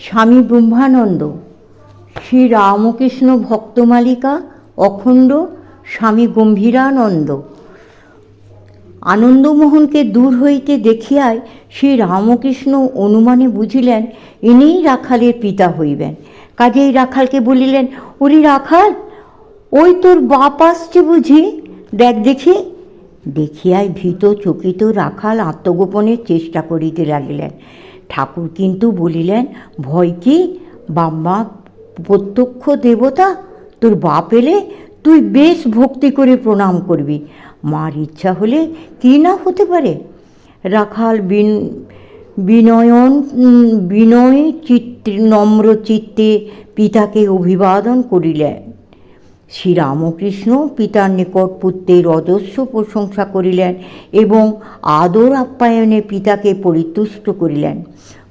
স্বামী ব্রহ্মানন্দ, শ্রী রামকৃষ্ণ ভক্তমালিকা অখণ্ড, স্বামী গম্ভীরানন্দ। আনন্দমোহনকে দূর হইতে দেখিয়ায় শ্রী রামকৃষ্ণ অনুমানে বুঝিলেন ইনিই রাখালের পিতা হইবেন। কাজেই রাখালকে বলিলেন, ওরে রাখাল, ওই তোর বাপ আসছে বুঝি, দেখ দেখি। দেখিয়ায় ভীত চকিত রাখাল আত্মগোপনের চেষ্টা করিতে লাগিলেন। ঠাকুর কিন্তু বলিলেন, ভয় কি, বাবা প্রত্যক্ষ দেবতা, তোর বাপ এলে তুই বেশ ভক্তি করে প্রণাম করবি, মার ইচ্ছা হলে কি না হতে পারে। রাখাল বিনয় চিত্তে নম্র চিত্তে পিতাকে অভিবাদন করিলেন। শ্রীরামকৃষ্ণ পিতার নিকট পুত্রের অজস্র প্রশংসা করিলেন এবং আদর আপ্যায়নে পিতাকে পরিতুষ্ট করিলেন।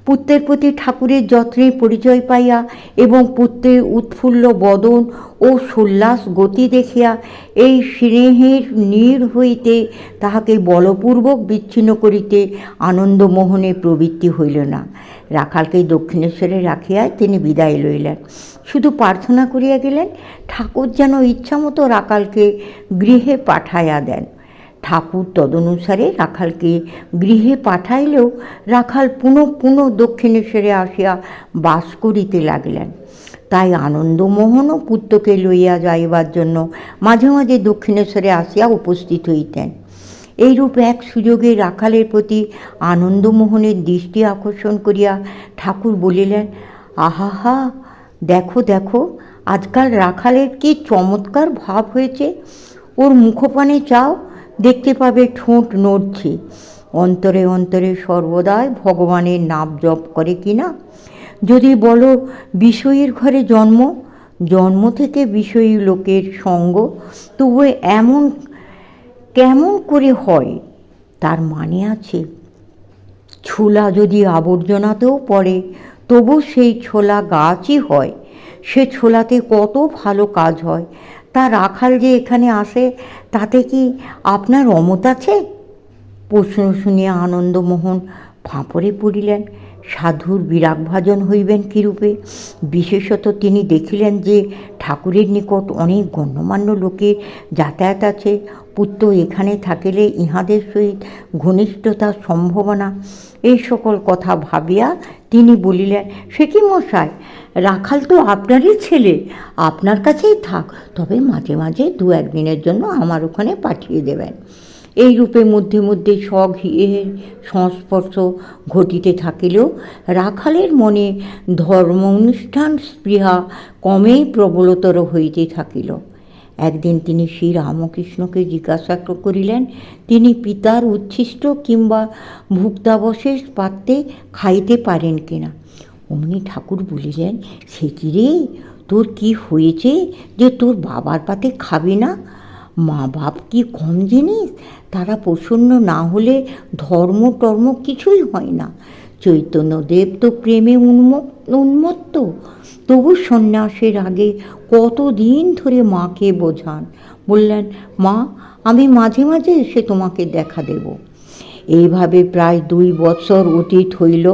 পুত্রের প্রতি ঠাকুরের যত্নের পরিচয় পাইয়া এবং পুত্রের উৎফুল্ল বদন ও সোল্লাস গতি দেখিয়া এই স্নেহের নীড় হইতে তাহাকে বলপূর্বক বিচ্ছিন্ন করিতে আনন্দমোহনের প্রবৃত্তি হইল না। রাখালকে দক্ষিণেশ্বরে রাখিয়া তিনি বিদায় লইলেন। শুধু প্রার্থনা করিয়া গেলেন, ঠাকুর যেন ইচ্ছামতো রাখালকে গৃহে পাঠাইয়া দেন। ঠাকুর তদনুসারে রাখালকে গৃহে পাঠাইলেও রাখাল পুনঃ দক্ষিণেশ্বরে আসিয়া বাস করিতে লাগিলেন। তাই আনন্দমোহনও পুত্রকে লইয়া যাইবার জন্য মাঝে মাঝে দক্ষিণেশ্বরে আসিয়া উপস্থিত হইতেন। এইরূপ এক সুযোগে রাখালের প্রতি আনন্দমোহনের দৃষ্টি আকর্ষণ করিয়া ঠাকুর বলিলেন, আহা, দেখো দেখো, আজকাল রাখালের কি চমৎকার ভাব হয়েছে। ওর মুখপানে চাও, দেখতে পাবে ঠোঁট নড়ছে, অন্তরে অন্তরে সর্বদাই ভগবানের নাম জপ করে কিনা। যদি বলো বিষয়ীর ঘরে জন্ম থেকে বিষয়ী লোকের সঙ্গ, তবু এমন কেমন করে হয়, তার মানে আছে। ছোলা যদি আবর্জনাতেও পড়ে, তবু সেই ছোলা গাছই হয়, সে ছোলাতে কত ভালো কাজ হয়। তা রাখাল যে এখানে আসে, তাতে কি আপনার অমত আছে? প্রশ্ন শুনিয়া আনন্দমোহন ফাঁপড়ে পড়িলেন। সাধুর বিরাগভাজন হইবেন কীরূপে? বিশেষত তিনি দেখিলেন যে ঠাকুরের নিকট অনেক গণ্যমান্য লোকের যাতায়াত আছে। পুত্র এখানে থাকিলে ইহাদের সহিত ঘনিষ্ঠতার সম্ভাবনা, এই সকল কথা ভাবিয়া তিনি বলিলেন, সে কি মশাই, রাখাল তো আপনারই ছেলে, আপনার কাছেই থাক, তবে মাঝে মাঝে 2-1 দিনের জন্য আমার ওখানে পাঠিয়ে দেবেন। এই রূপে মধ্যে মধ্যে স্বগৃহের সংস্পর্শ ঘটিতে থাকিলেও রাখালের মনে ধর্ম অনুষ্ঠান স্পৃহা কমেই প্রবলতর হইতে থাকিল। একদিন তিনি শ্রী রামকৃষ্ণকে জিজ্ঞাসা করিলেন, তিনি পিতার উচ্ছিষ্ট কিংবা ভুক্তাবশেষ পাত্রে খাইতে পারেন কিনা। অমনি ঠাকুর বলিলেন, সে কি রে, তোর কি হয়েছে যে তোর বাবার পাতে খাবি না? মা বাপ কি কম জিনিস? তারা প্রসন্ন না হলে ধর্ম টর্ম কিছুই হয় না। চৈতন্যদেব তো প্রেমে উন্মত্ত, তবু সন্ন্যাসের আগে কতদিন ধরে মাকে বোঝান, বললেন, মা, আমি মাঝে মাঝে এসে তোমাকে দেখা দেব। এইভাবে প্রায় 2 বৎসর অতীত হইল।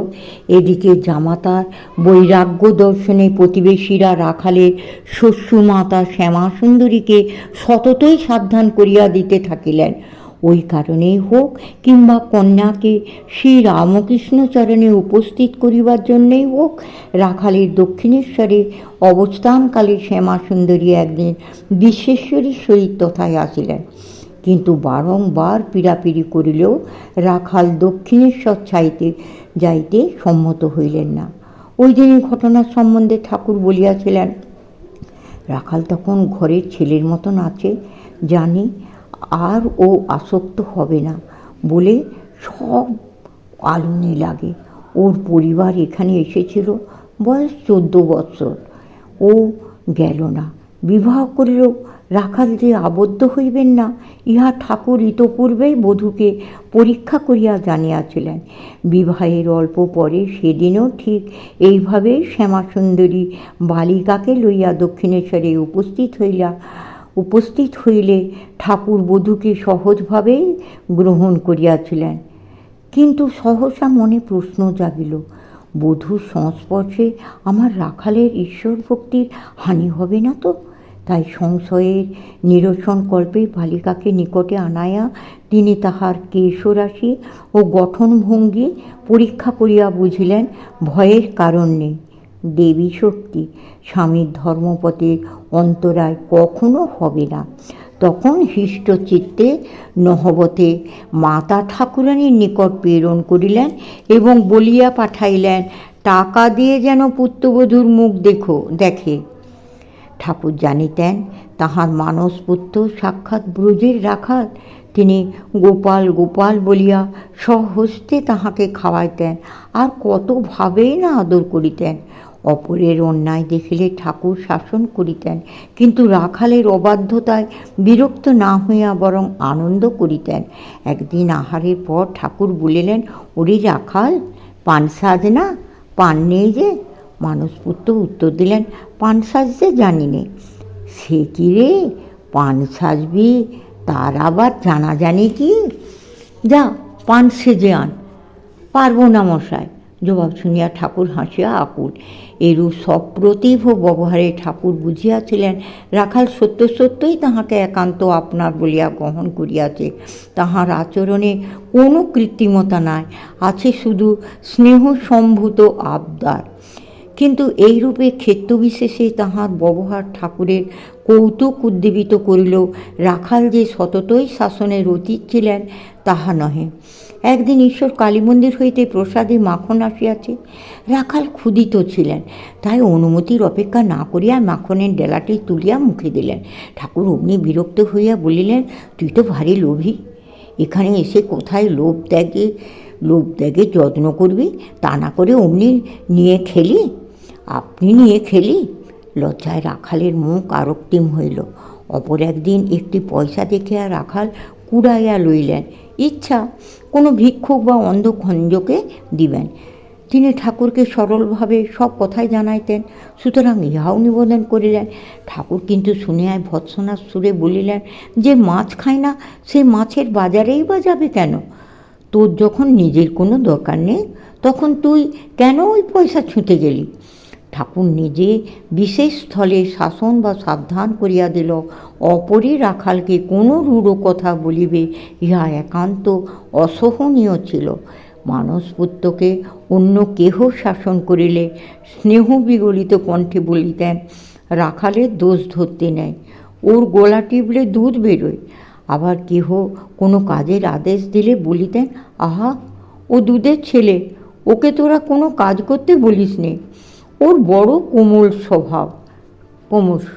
এদিকে জামাতার বৈরাগ্য দর্শনে প্রতিবেশীরা রাখালের শ্বশুরমাতা শ্যামাসুন্দরীকে সততই সাবধান করিয়া দিতে থাকিলেন। ওই কারণেই হোক কিংবা কন্যাকে শ্রী রামকৃষ্ণ চরণে উপস্থিত করিবার জন্যেই হোক, রাখালের দক্ষিণেশ্বরে অবস্থানকালে শ্যামাসুন্দরী একদিন বিশ্বেশ্বরীর সহিত তথায় আসিলেন। কিন্তু বারংবার পীড়াপিড়ি করিলেও রাখাল দক্ষিণেশ্বর যাইতে সম্মত হইলেন না। ওই দিনের ঘটনার সম্বন্ধে ঠাকুর বলিয়াছিলেন, রাখাল তখন ঘরের ছেলের মতন আছে, জানি আর ও আসক্ত হবে না বলে সব আলনে লাগে। ওর পরিবার এখানে এসেছিল, বয়স 14 বৎসর, ও গেল না। বিবাহ করিলেও রাখাল যে আবদ্ধ হইবেন না, ইহা ঠাকুর ইতপূর্বেই বধূকে পরীক্ষা করিয়া জানিয়াছিলেন। বিবাহের অল্প পরে সেদিনও ঠিক এইভাবে শ্যামাসুন্দরী বালিকাকে লইয়া দক্ষিণেশ্বরে উপস্থিত হইলে ঠাকুর বধূকে সহজভাবেই গ্রহণ করিয়াছিলেন। কিন্তু সহসা মনে প্রশ্ন জাগিল, বধূর সংস্পর্শে আমার রাখালের ঈশ্বর ভক্তির হানি হবে না তো? তাই সংশয়ের নিরসনকল্পে বালিকাকে নিকটে আনাইয়া তিনি তাহার কেশরাশি ও গঠনভঙ্গি পরীক্ষা করিয়া বুঝিলেন ভয়ের কারণ নেই। দেবী শক্তি স্বামীর ধর্মপথের অন্তরায় কখনো হবে না। তখন হৃষ্টচিত্তে নহবতে মাতা ঠাকুরানীর নিকট প্রেরণ করিলেন এবং বলিয়া পাঠাইলেন, টাকা দিয়ে যেন পুত্রবধূর মুখ দেখে। ঠাকুর জানিতেন তাহার মানসপুত্র সাক্ষাৎ ব্রজের রাখাল। তিনি গোপাল গোপাল বলিয়া স্বহস্তে তাহাকে খাওয়াইতেন, আর কত ভাবেই না আদর করিতেন। অপরের অন্যায় দেখিলে ঠাকুর শাসন করিতেন, কিন্তু রাখালের অবাধ্যতায় বিরক্ত না হইয়া বরং আনন্দ করিতেন। একদিন আহারের পর ঠাকুর বলিলেন, ওরে রাখাল, পান সাজ না? পান নেই যে? মানসপুত্র উত্তর দিলেন, পান সাজতে জানি নে। সে কি রে, পান সাজবি তার আবার জানা জানি কি? যা পান সেজে আন। পারব না মশাই। জবাব শুনিয়া ঠাকুর হাসিয়া আকুল। এরূপ সপ্রতিভ ব্যবহারে ঠাকুর বুঝিয়াছিলেন রাখাল সত্য সত্যই তাহাকে একান্ত আপনার বলিয়া গ্রহণ করিয়াছে। তাহার আচরণে কোনো কৃত্রিমতা নাই, আছে শুধু স্নেহসম্ভূত আবদার। কিন্তু এইরূপে ক্ষেত্রবিশেষে তাহার ব্যবহার ঠাকুরের কৌতুক উদ্দীপিত করিল। রাখাল যে সততই শাসনের অতীত ছিলেন তাহা নহে। একদিন ঈশ্বর কালীমন্দির হইতে প্রসাদে মাখন আসিয়াছে। রাখাল ক্ষুধিত ছিলেন, তাই অনুমতির অপেক্ষা না করিয়া মাখনের ডেলাটি তুলিয়া মুখে দিলেন। ঠাকুর অমনি বিরক্ত হইয়া বলিলেন, তুই তো ভারী লোভী, এখানে এসে কোথায় লোভ ত্যাগে যত্ন করবি, তা না করে অমনি নিয়ে খেলি। আপনি নিয়ে খেলি? লজ্জায় রাখালের মুখ আরক্তিম হইল। অপর একদিন একটি পয়সা দেখিয়া রাখাল কুড়াইয়া লইলেন, ইচ্ছা কোনো ভিক্ষুক বা অন্ধ খঞ্জকে দিবেন। তিনি ঠাকুরকে সরলভাবে সব কথাই জানাইতেন, সুতরাং ইহাও নিবেদন করিলেন। ঠাকুর কিন্তু শুনিয়ায় ভৎসনার সুরে বলিলেন, যে মাছ খায় না সে মাছের বাজারেই বা যাবে কেন? তোর যখন নিজের কোনো দরকার নেই, তখন তুই কেন ওই পয়সা ছুঁতে গেলি? ঠাকুর নিজে বিশেষ স্থলে শাসন বা সাবধান করিয়া দিল, অপরই রাখালকে কোনো রূঢ় কথা বলিবে ইহা একান্ত অসহনীয় ছিল। মানসপুত্রকে অন্য কেহ শাসন করিলে স্নেহ বিগলিত কণ্ঠে বলিতেন, রাখালের দোষ ধরতে নেই, ওর গলা টিপলে দুধ বেরোয়। আবার কেহ কোনো কাজের আদেশ দিলে বলিতেন, আহা, ও দুধের ছেলে, ওকে তোরা কোনো কাজ করতে বলিস নে, ওর বড় কোমল স্বভাব, ক্রমশ